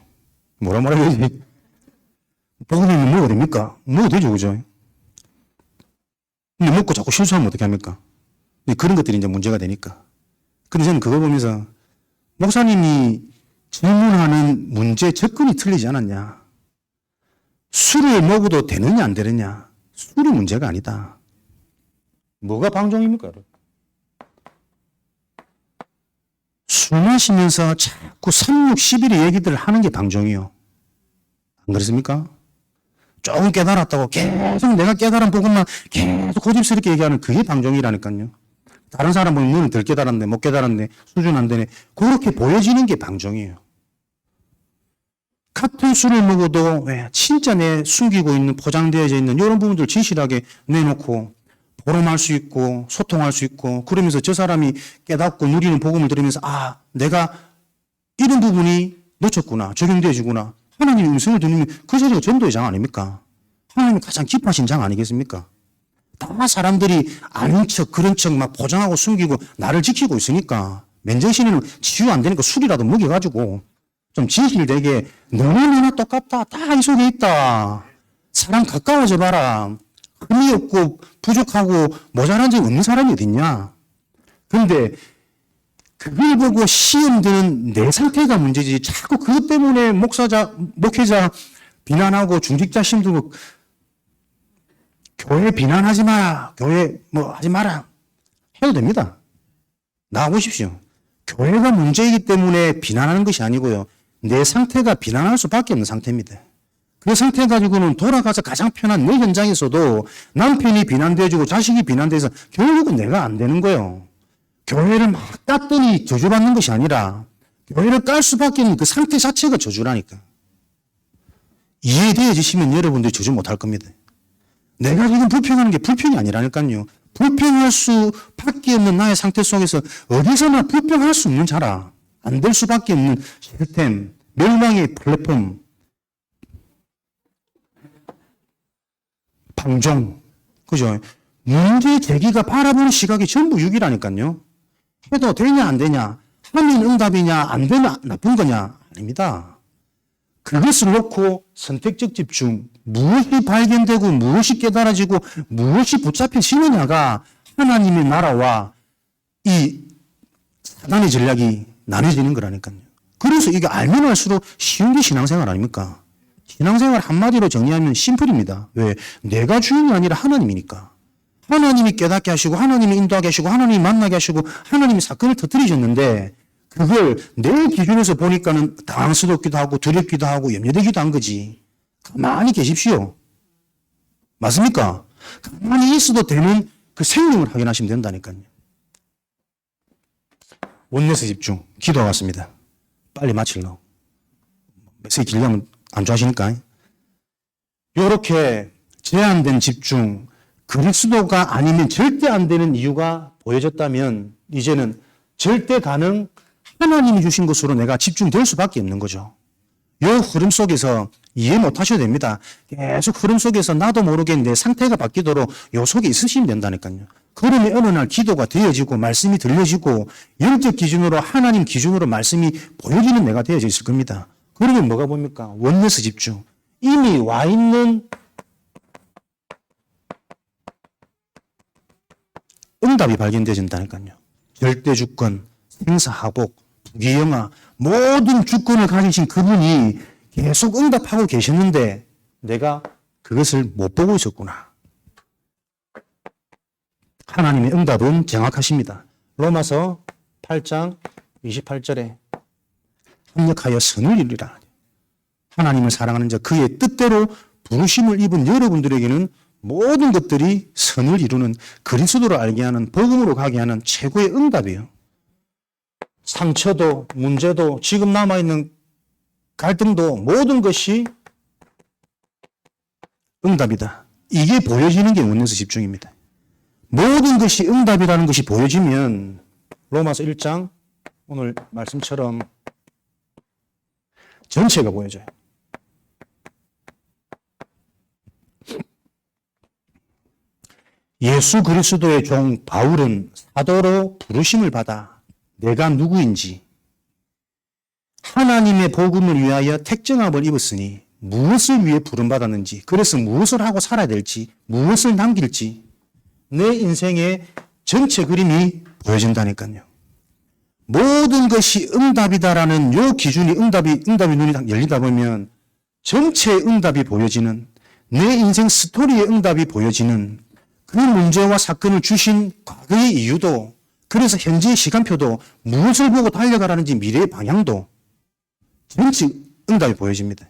Speaker 1: 뭐라 말해야지. 복음이면 먹어도 됩니까? 먹어도 되죠, 그죠? 근데 먹고 자꾸 실수하면 어떻게 합니까? 그런 것들이 이제 문제가 되니까. 근데 저는 그거 보면서 목사님이 질문하는 문제 접근이 틀리지 않았냐. 술을 먹어도 되느냐 안 되느냐. 술이 문제가 아니다. 뭐가 방종입니까? 술 마시면서 자꾸 3, 6, 11의 얘기들을 하는 게 방종이요. 안 그렇습니까? 조금 깨달았다고 계속 내가 깨달은 부분만 계속 고집스럽게 얘기하는 그게 방종이라니까요. 다른 사람 보면 너는 덜 깨달았네, 못 깨달았네, 수준 안 되네. 그렇게 보여지는 게 방종이에요. 같은 술을 먹어도 왜 진짜 내 숨기고 있는 포장되어져 있는 이런 부분들 진실하게 내놓고 보름할 수 있고 소통할 수 있고 그러면서 저 사람이 깨닫고 누리는 복음을 들으면서 아 내가 이런 부분이 놓쳤구나 적용되어지구나 하나님의 음성을 들으면 그 자리가 전도의 장 아닙니까? 하나님이 가장 기뻐하신 장 아니겠습니까? 다 사람들이 아는 척 그런 척 막 포장하고 숨기고 나를 지키고 있으니까 맨정신에는 치유 안 되니까 술이라도 먹여가지고 좀 진실되게 너나 똑같다 다 이 속에 있다 사람 가까워져 봐라 흠이 없고 부족하고 모자란 점이 없는 사람이 어딨냐. 그런데 그걸 보고 시험 드는 내 상태가 문제지 자꾸 그것 때문에 목회자 비난하고 중직자 힘들고 교회 비난하지 마라. 교회 뭐 하지 마라. 해도 됩니다. 나와보십시오. 교회가 문제이기 때문에 비난하는 것이 아니고요. 내 상태가 비난할 수밖에 없는 상태입니다. 그 상태 가지고는 돌아가서 가장 편한 내 현장에서도 남편이 비난돼주고 자식이 비난돼서 결국은 내가 안 되는 거예요. 교회를 막 깠더니 저주받는 것이 아니라 교회를 깔 수밖에 없는 그 상태 자체가 저주라니까. 이해되어지시면 여러분들이 저주 못할 겁니다. 내가 지금 불평하는 게 불평이 아니라니까요. 불평할 수밖에 없는 나의 상태 속에서 어디서나 불평할 수 없는 자라. 안 될 수밖에 없는 시스템, 멸망의 플랫폼, 방종, 그죠? 문제 제기가 바라보는 시각이 전부 육이라니까요. 해도 되냐 안 되냐, 하면 응답이냐 안 되냐 나쁜 거냐 아닙니다. 그것을 놓고 선택적 집중, 무엇이 발견되고 무엇이 깨달아지고 무엇이 붙잡혀지느냐가 하나님의 나라와 이 사단의 전략이 나눠지는 거라니까요. 그래서 이게 알면 알수록 쉬운 게 신앙생활 아닙니까? 신앙생활 한마디로 정리하면 심플입니다. 왜? 내가 주인이 아니라 하나님이니까. 하나님이 깨닫게 하시고 하나님이 인도하게 하시고 하나님이 만나게 하시고 하나님이 사건을 터뜨리셨는데 그걸 내 기준에서 보니까는 당황스럽기도 하고 두렵기도 하고 염려되기도 한 거지. 가만히 계십시오. 맞습니까? 가만히 있어도 되는 그 생명을 확인하시면 된다니까요. 원내에서 집중. 기도가 왔습니다. 빨리 마치려고. 메시지 길려면 안 좋아하시니까. 이렇게 제한된 집중, 그리스도가 아니면 절대 안 되는 이유가 보여졌다면 이제는 절대 가능 하나님이 주신 것으로 내가 집중될 수밖에 없는 거죠. 이 흐름 속에서 이해 못 하셔도 됩니다. 계속 흐름 속에서 나도 모르게 내 상태가 바뀌도록 요 속에 있으시면 된다니까요. 그러면 어느 날 기도가 되어지고 말씀이 들려지고 영적 기준으로 하나님 기준으로 말씀이 보여지는 내가 되어져 있을 겁니다. 그러면 뭐가 봅니까? 원내에서 집중. 이미 와 있는 응답이 발견되어진다니까요. 절대주권, 생사하복, 부귀영화 모든 주권을 가지신 그분이 계속 응답하고 계셨는데 내가 그것을 못 보고 있었구나. 하나님의 응답은 정확하십니다. 로마서 8장 28절에 합력하여 선을 이루라. 하나님을 사랑하는 자 그의 뜻대로 부르심을 입은 여러분들에게는 모든 것들이 선을 이루는 그리스도를 알게 하는 복음으로 가게 하는 최고의 응답이에요. 상처도 문제도 지금 남아있는 갈등도 모든 것이 응답이다. 이게 보여지는 게 원내에서 집중입니다. 모든 것이 응답이라는 것이 보여지면 로마서 1장 오늘 말씀처럼 전체가 보여져요. 예수 그리스도의 종 바울은 사도로 부르심을 받아 내가 누구인지 하나님의 복음을 위하여 택정함을 입었으니 무엇을 위해 부름받았는지 그래서 무엇을 하고 살아야 될지 무엇을 남길지 내 인생의 전체 그림이 보여진다니까요. 모든 것이 응답이다라는 요 기준이 응답이 눈이 열리다 보면 전체의 응답이 보여지는 내 인생 스토리의 응답이 보여지는 그 문제와 사건을 주신 과거의 이유도 그래서 현재의 시간표도 무엇을 보고 달려가라는지 미래의 방향도 전체 응답이 보여집니다.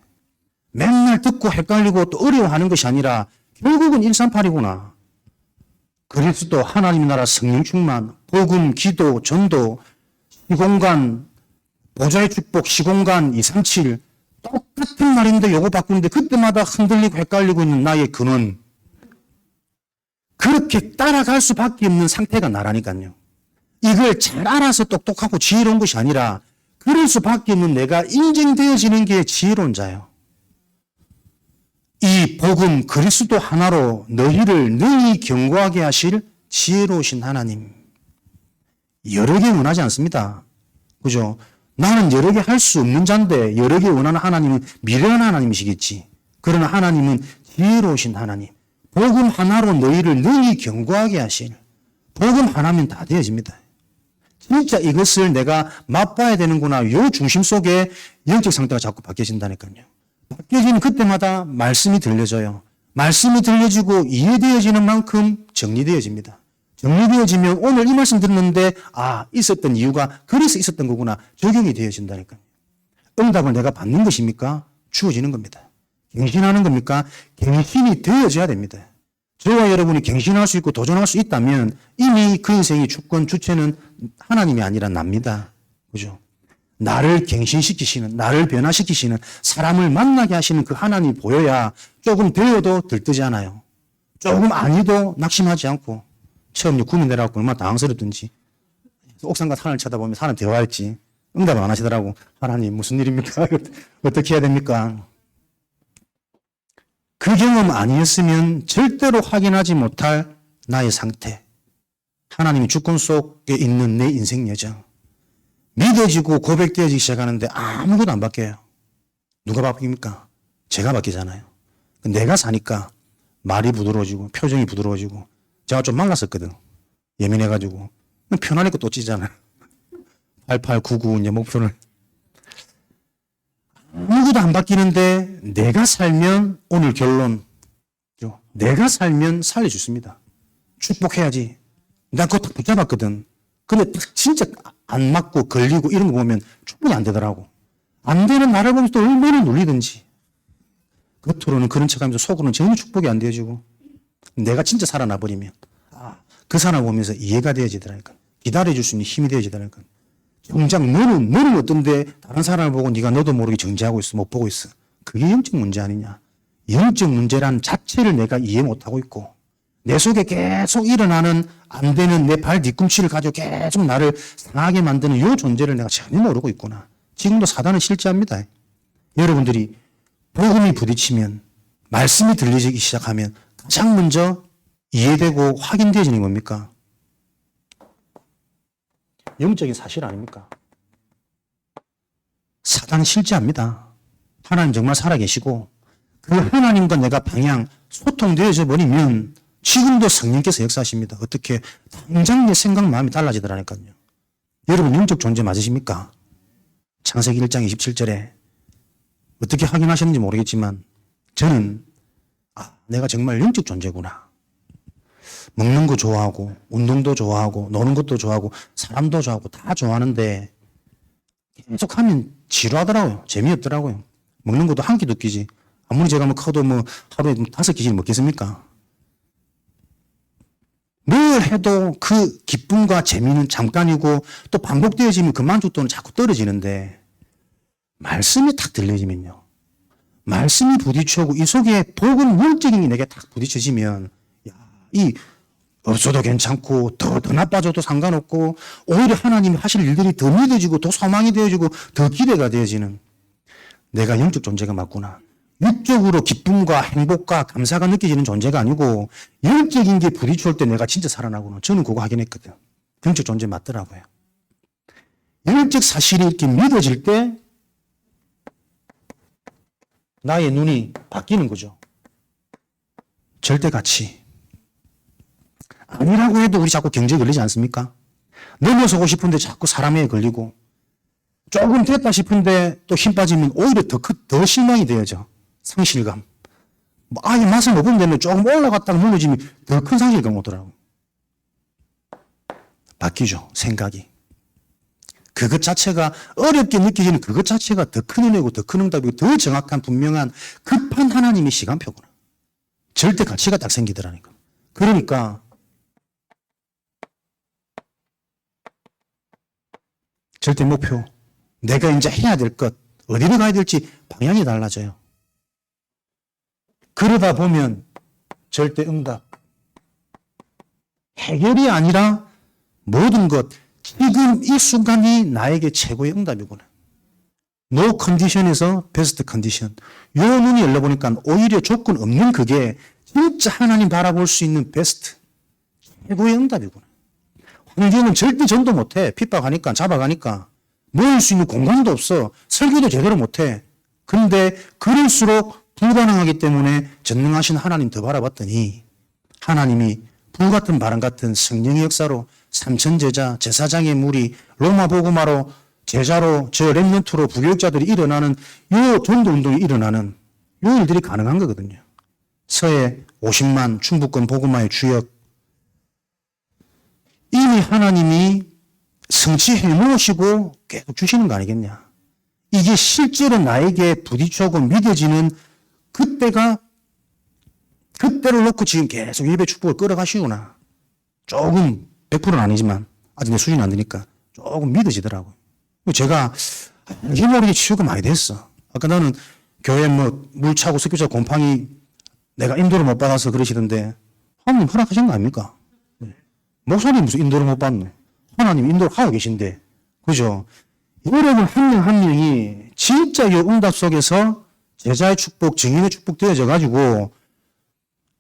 Speaker 1: 맨날 듣고 헷갈리고 또 어려워하는 것이 아니라 결국은 138이구나. 그리스도 하나님 나라 성령 충만, 복음, 기도, 전도, 시공간, 보좌의 축복, 시공간, 237 똑같은 말인데 요거 바꾸는데 그때마다 흔들리고 헷갈리고 있는 나의 근원. 그렇게 따라갈 수밖에 없는 상태가 나라니까요. 이걸 잘 알아서 똑똑하고 지혜로운 것이 아니라 그럴 수밖에 없는 내가 인정되어지는 게 지혜로운 자예요. 이 복음 그리스도 하나로 너희를 능히 견고하게 하실 지혜로우신 하나님. 여러 개 원하지 않습니다. 그죠? 나는 여러 개 할 수 없는 자인데 여러 개 원하는 하나님은 미련한 하나님이시겠지. 그러나 하나님은 지혜로우신 하나님. 복음 하나로 너희를 능히 견고하게 하실. 복음 하나면 다 되어집니다. 진짜 이것을 내가 맛봐야 되는구나. 요 중심 속에 영적 상태가 자꾸 바뀌어진다니까요. 바뀌어지는 그때마다 말씀이 들려져요. 말씀이 들려지고 이해되어지는 만큼 정리되어집니다. 정리되어지면 오늘 이 말씀 들었는데 있었던 이유가 그래서 있었던 거구나. 적용이 되어진다니까요. 응답을 내가 받는 것입니까? 주어지는 겁니다. 갱신하는 겁니까? 갱신이 되어져야 됩니다. 저와 여러분이 갱신할 수 있고 도전할 수 있다면 이미 그 인생의 주권, 주체는 하나님이 아니라 납니다. 그죠? 나를 갱신시키시는, 나를 변화시키시는, 사람을 만나게 하시는 그 하나님이 보여야 조금 되어도 들뜨지 않아요. 조금 아니도 낙심하지 않고, 처음 구미 내려갖고 얼마나 당황스럽든지, 옥상과 산을 쳐다보면 사람 대화했지. 응답을 안 하시더라고. 하나님, 무슨 일입니까? 어떻게 해야 됩니까? 그 경험 아니었으면 절대로 확인하지 못할 나의 상태. 하나님의 주권 속에 있는 내 인생 여정. 믿어지고 고백되어지기 시작하는데 아무것도 안 바뀌어요. 누가 바뀝니까? 제가 바뀌잖아요. 내가 사니까 말이 부드러워지고 표정이 부드러워지고 제가 좀 말랐었거든. 예민해가지고. 편하니까 또 찌잖아요. 8899 이제 목표를. 아무것도 안 바뀌는데 내가 살면 오늘 결론. 내가 살면 살려줬습니다. 축복해야지. 난 그거 딱 붙잡았거든. 근데 진짜 안 맞고 걸리고 이런 거 보면 충분히 안 되더라고. 안 되는 나를 보면서 또 얼마나 놀리든지. 겉으로는 그런 척하면서 속으로는 전혀 축복이 안 되어지고. 내가 진짜 살아나 버리면 그 사람 보면서 이해가 되어지더라니까. 기다려줄 수 있는 힘이 되어지더라니까. 정작 너는 어떤데 다른 사람을 보고 네가 너도 모르게 정지하고 있어, 못 보고 있어. 그게 영적 문제 아니냐. 영적 문제란 자체를 내가 이해 못하고 있고 내 속에 계속 일어나는 안 되는 내 발 뒤꿈치를 가지고 계속 나를 상하게 만드는 이 존재를 내가 전혀 모르고 있구나. 지금도 사단은 실제합니다. 여러분들이 복음이 부딪히면 말씀이 들리기 시작하면 가장 먼저 이해되고 확인되어지는 겁니까? 영적인 사실 아닙니까? 사단은 실제합니다. 하나님 정말 살아계시고 그 하나님과 내가 방향 소통되어져 버리면 지금도 성령께서 역사하십니다. 어떻게 당장 내 생각 마음이 달라지더라니까요. 여러분 영적 존재 맞으십니까? 창세기 1장 27절에 어떻게 확인하셨는지 모르겠지만 저는 내가 정말 영적 존재구나. 먹는 거 좋아하고 운동도 좋아하고 노는 것도 좋아하고 사람도 좋아하고 다 좋아하는데 계속 하면 지루하더라고요. 재미없더라고요. 먹는 것도 한 끼도 끼지. 아무리 제가 커도 하루에 5끼씩 먹겠습니까? 뭘 해도 그 기쁨과 재미는 잠깐이고 또 반복되어지면 그 만족도는 자꾸 떨어지는데 말씀이 탁 들려지면요. 말씀이 부딪혀오고 이 속에 복음 영적인 게 내게 탁 부딪혀지면 이 없어도 괜찮고 더 나빠져도 상관없고 오히려 하나님이 하실 일들이 더 믿어지고 더 소망이 되어지고 더 기대가 되어지는 내가 영적 존재가 맞구나. 육적으로 기쁨과 행복과 감사가 느껴지는 존재가 아니고 영적인 게 부딪혀올 때 내가 진짜 살아나구나. 저는 그거 확인했거든. 영적 존재 맞더라고요. 영적 사실이 이렇게 믿어질 때 나의 눈이 바뀌는 거죠. 절대 가치. 아니라고 해도 우리 자꾸 경제에 걸리지 않습니까? 넘어서고 싶은데 자꾸 사람에 걸리고 조금 됐다 싶은데 또 힘 빠지면 오히려 더 실망이 되어져. 상실감. 아예 맛을 못 보면 되는데 조금 올라갔다가 무너지면 더 큰 상실감 오더라고. 바뀌죠. 생각이. 그것 자체가 어렵게 느껴지는 그것 자체가 더 큰 은혜고 더 큰 응답이고 더 정확한 분명한 급한 하나님의 시간표구나. 절대 가치가 딱 생기더라니까. 그러니까 절대 목표, 내가 이제 해야 될 것, 어디로 가야 될지 방향이 달라져요. 그러다 보면 절대 응답, 해결이 아니라 모든 것, 지금 이 순간이 나에게 최고의 응답이구나. 노 컨디션에서 베스트 컨디션. 요 눈이 열려보니까 오히려 조건 없는 그게 진짜 하나님 바라볼 수 있는 베스트, 최고의 응답이구나. 환경은 절대 전도 못해. 핍박하니까, 잡아가니까. 모일 수 있는 공간도 없어. 설교도 제대로 못해. 그런데 그럴수록 불가능하기 때문에 전능하신 하나님 더 바라봤더니 하나님이 불같은 바람 같은 성령의 역사로 삼천제자, 제사장의 무리, 로마 복음화로 제자로 저 렘넌트로 부교육자들이 일어나는 요 전도운동이 일어나는 요 일들이 가능한 거거든요. 서해 50만 충북권 복음화의 주역 이미 하나님이 성취해 놓으시고 계속 주시는 거 아니겠냐. 이게 실제로 나에게 부딪혀오고 믿어지는 그때가 그때를 놓고 지금 계속 예배 축복을 끌어가시구나. 조금 100%는 아니지만 아직 내 수준이 안 되니까 조금 믿어지더라고요. 제가 힘모르게 치유가 많이 됐어. 아까 나는 교회 뭐 물 차고 석유차 곰팡이 내가 인도를 못 받아서 그러시던데 하나님 허락하신 거 아닙니까? 목사님 무슨 인도를 못 받노? 하나님 인도를 하고 계신데. 그죠? 여러분 한 명 한 명이 진짜 이 응답 속에서 제자의 축복, 증인의 축복 되어져 가지고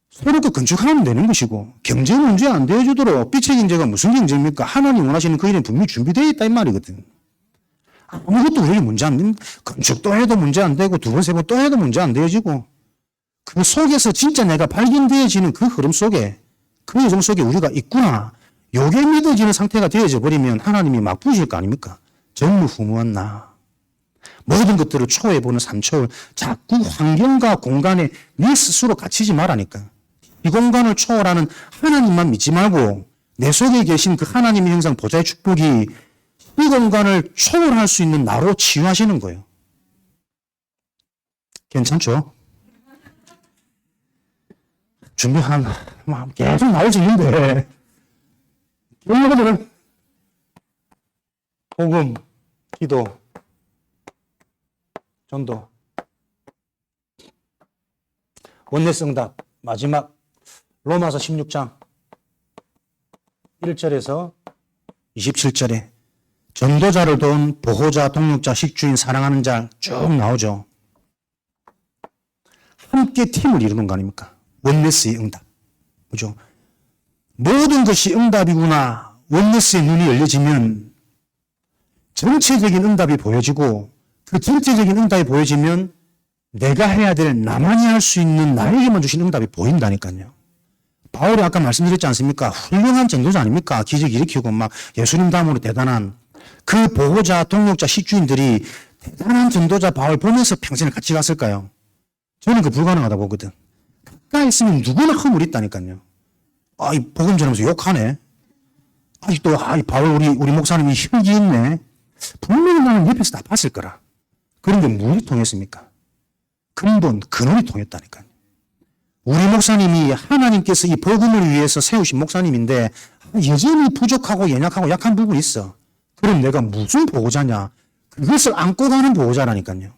Speaker 1: 서로 그 건축하면 되는 것이고 경제 문제 안 되어주도록 빛의 경제가 무슨 경제입니까? 하나님 원하시는 그 일은 분명히 준비되어 있다 이 말이거든. 아무것도 우리에게 문제 안 되는 건축도 해도 문제 안 되고 두 번 세 번 또 해도 문제 안 되어지고 그 속에서 진짜 내가 발견되어지는 그 흐름 속에 그 여정 속에 우리가 있구나. 요게 믿어지는 상태가 되어져 버리면 하나님이 막 부으실 거 아닙니까? 전무후무한 나. 모든 것들을 초월해보는 삼초월. 자꾸 환경과 공간에 네 스스로 갇히지 말라니까. 이 공간을 초월하는 하나님만 믿지 말고 내 속에 계신 그 하나님의 형상 보좌의 축복이 이 공간을 초월할 수 있는 나로 치유하시는 거예요. 괜찮죠? 준비한 계속 나올 수 있는데 여러분들은 복음, 기도, 전도, 원네스 응답 마지막 로마서 16장 1절에서 27절에 전도자를 도운 보호자, 동력자, 식주인, 사랑하는 자 쭉 나오죠. 함께 팀을 이루는 거 아닙니까? 원네스의 응답. 그죠? 모든 것이 응답이구나. 원네스의 눈이 열려지면 전체적인 응답이 보여지고 그 전체적인 응답이 보여지면 내가 해야 될 나만이 할 수 있는 나에게만 주신 응답이 보인다니까요. 바울이 아까 말씀드렸지 않습니까? 훌륭한 전도자 아닙니까? 기적 일으키고 막 예수님 다음으로 대단한 그 보호자, 동력자, 식주인들이 대단한 전도자 바울 보면서 평생을 같이 갔을까요? 저는 그 불가능하다 보거든. 가까이 있으면 누구나 허물이 있다니까요. 이 복음 전하면서 욕하네. 아직도, 바울 우리 목사님이 흉기 있네. 분명히 나는 옆에서 다 봤을 거라. 그런데 무엇이 통했습니까? 근본, 근원이 통했다니까요. 우리 목사님이 하나님께서 이 복음을 위해서 세우신 목사님인데 여전히 부족하고 연약하고 약한 부분이 있어. 그럼 내가 무슨 보호자냐? 그것을 안고 가는 보호자라니까요.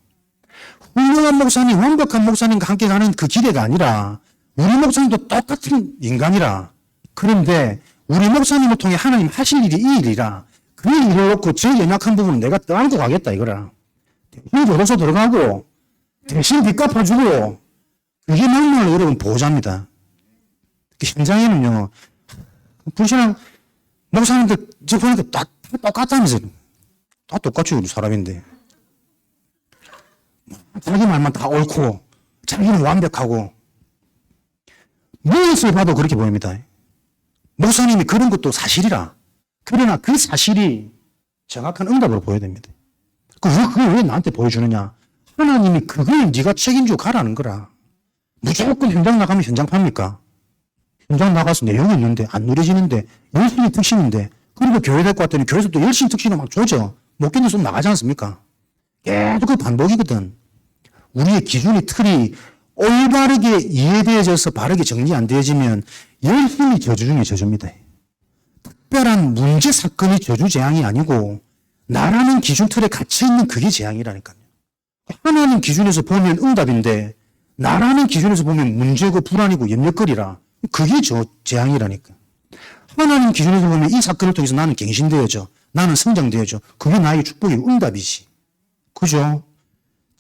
Speaker 1: 훌륭한 목사님, 완벽한 목사님과 함께 가는 그 기대가 아니라 우리 목사님도 똑같은 인간이라. 그런데 우리 목사님을 통해 하나님 하실 일이 이 일이라. 그 일을 놓고 저 연약한 부분은 내가 떠안고 가겠다 이거라. 대신 걸어서 들어가고 대신 빚 갚아주고 그게 정말 여러분 보호자입니다. 현장에는요. 불신앙 목사님들 저 보니까 다 똑같다면서. 다 똑같이 우리 사람인데. 자기 말만 다 옳고 자기는 완벽하고 무엇을 봐도 그렇게 보입니다. 목사님이 그런 것도 사실이라. 그러나 그 사실이 정확한 응답으로 보여야 됩니다. 그걸 왜 나한테 보여주느냐? 하나님이 그걸 네가 책임지고 가라는 거라. 무조건 현장 나가면 현장 팝니까? 현장 나가서 내용이 있는데 안 누려지는데 열심히 특신인데 그리고 교회 될 것 같더니 교회에서 또 열심히 특신을 막 조져. 못 견뎌서 좀 나가지 않습니까? 계속 그 반복이거든. 우리의 기준이 틀이 올바르게 이해되어져서 바르게 정리 안 되어지면 열심히 저주 중에 저주입니다. 특별한 문제 사건이 저주 재앙이 아니고 나라는 기준 틀에 갇혀있는 그게 재앙이라니까요. 하나님 기준에서 보면 응답인데 나라는 기준에서 보면 문제고 불안이고 염려거리라. 그게 재앙이라니까. 하나님 기준에서 보면 이 사건을 통해서 나는 갱신되어져. 나는 성장되어져. 그게 나의 축복이고 응답이지. 그죠?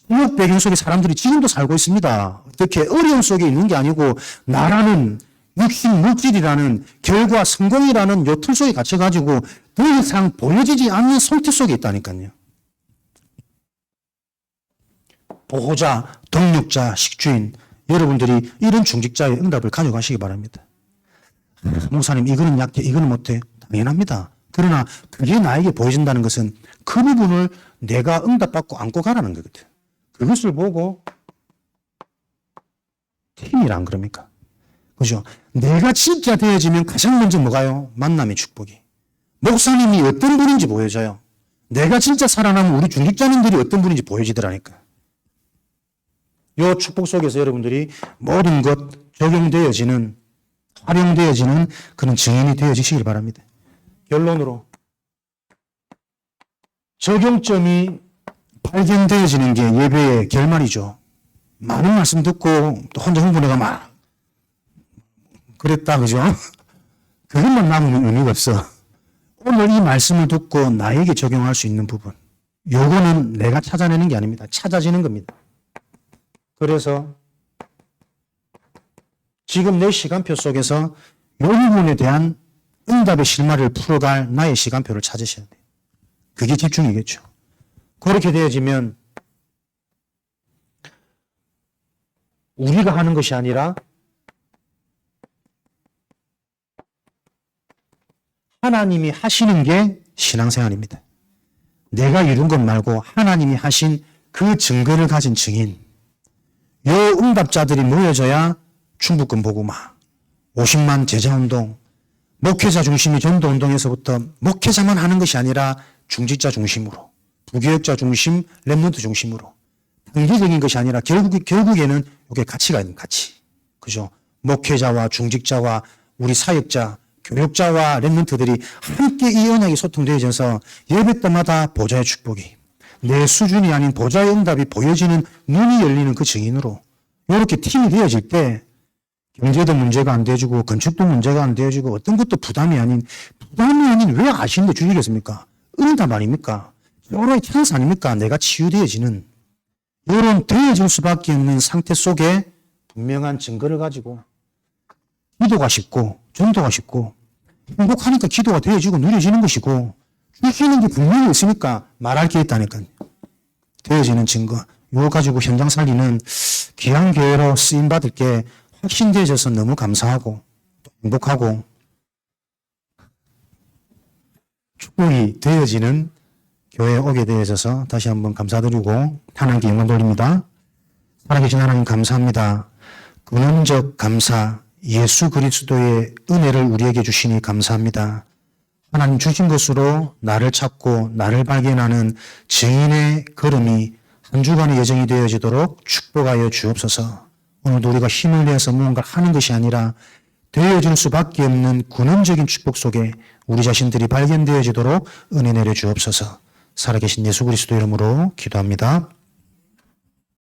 Speaker 1: 지역 배경 속에 사람들이 지금도 살고 있습니다. 어떻게 어려움 속에 있는 게 아니고 나라는 육신 물질이라는 결과 성공이라는 요 틀 속에 갇혀가지고 더 이상 보여지지 않는 성태 속에 있다니까요. 보호자, 동력자, 식주인 여러분들이 이런 중직자의 응답을 가져가시기 바랍니다. 목사님 이거는 약해 이거는 못해 당연합니다. 그러나 그게 나에게 보여진다는 것은 그 부분을 내가 응답받고 안고 가라는 거거든. 그것을 보고 팀이란 그럽니까? 그죠? 내가 진짜 되어지면 가장 먼저 뭐가요? 만남의 축복이. 목사님이 어떤 분인지 보여져요. 내가 진짜 살아나면 우리 중직자님들이 어떤 분인지 보여지더라니까. 이 축복 속에서 여러분들이 모든 것 적용되어지는, 활용되어지는 그런 증인이 되어지시길 바랍니다. 결론으로 적용점이 발견되어지는 게 예배의 결말이죠. 많은 말씀 듣고 또 혼자 흥분해가 막 그랬다, 그죠? 그것만 남으면 의미가 없어. 오늘 이 말씀을 듣고 나에게 적용할 수 있는 부분, 요거는 내가 찾아내는 게 아닙니다. 찾아지는 겁니다. 그래서 지금 내 시간표 속에서 이 부분에 대한 응답의 실마리를 풀어갈 나의 시간표를 찾으셔야 돼요. 그게 집중이겠죠. 그렇게 되어지면 우리가 하는 것이 아니라 하나님이 하시는 게 신앙생활입니다. 내가 이룬 것 말고 하나님이 하신 그 증거를 가진 증인, 요 응답자들이 모여져야 충북금 복음화, 50만 제자운동, 목회자 중심의 전도운동에서부터 목회자만 하는 것이 아니라 중직자 중심으로, 부교역자 중심, 랩런트 중심으로, 단기적인 것이 아니라 결국에는 이게 가치가 있는 가치. 그죠? 목회자와 중직자와 우리 사역자, 교역자와 랩런트들이 함께 이 언약이 소통되어져서 예배 때마다 보좌의 축복이, 내 수준이 아닌 보좌의 응답이 보여지는 눈이 열리는 그 증인으로 이렇게 팀이 되어질 때 경제도 문제가 안 되어지고 건축도 문제가 안 되어지고 어떤 것도 부담이 아닌 왜 아시는데 주시겠습니까? 응답 아닙니까? 여러의 찬스 아닙니까? 내가 치유되어지는 이런 되어질 수밖에 없는 상태 속에 분명한 증거를 가지고 기도가 쉽고 전도가 쉽고 행복하니까 기도가 되어지고 누려지는 것이고 주시는 게 분명히 있으니까 말할 게 있다니까요. 되어지는 증거 이거 가지고 현장 살리는 귀한 교회로 쓰임받을 게 확신되어져서 너무 감사하고 또 행복하고 축복이 되어지는 교회에 오게 되어져서 다시 한번 감사드리고 하나님께 영광 돌립니다. 살아계신 하나님 감사합니다. 근원적 감사, 예수 그리스도의 은혜를 우리에게 주시니 감사합니다. 하나님 주신 것으로 나를 찾고 나를 발견하는 증인의 걸음이 한 주간의 여정이 되어지도록 축복하여 주옵소서. 오늘도 우리가 힘을 내서 무언가를 하는 것이 아니라 되어질 수밖에 없는 근원적인 축복 속에 우리 자신들이 발견되어지도록 은혜 내려 주옵소서. 살아계신 예수 그리스도 이름으로 기도합니다.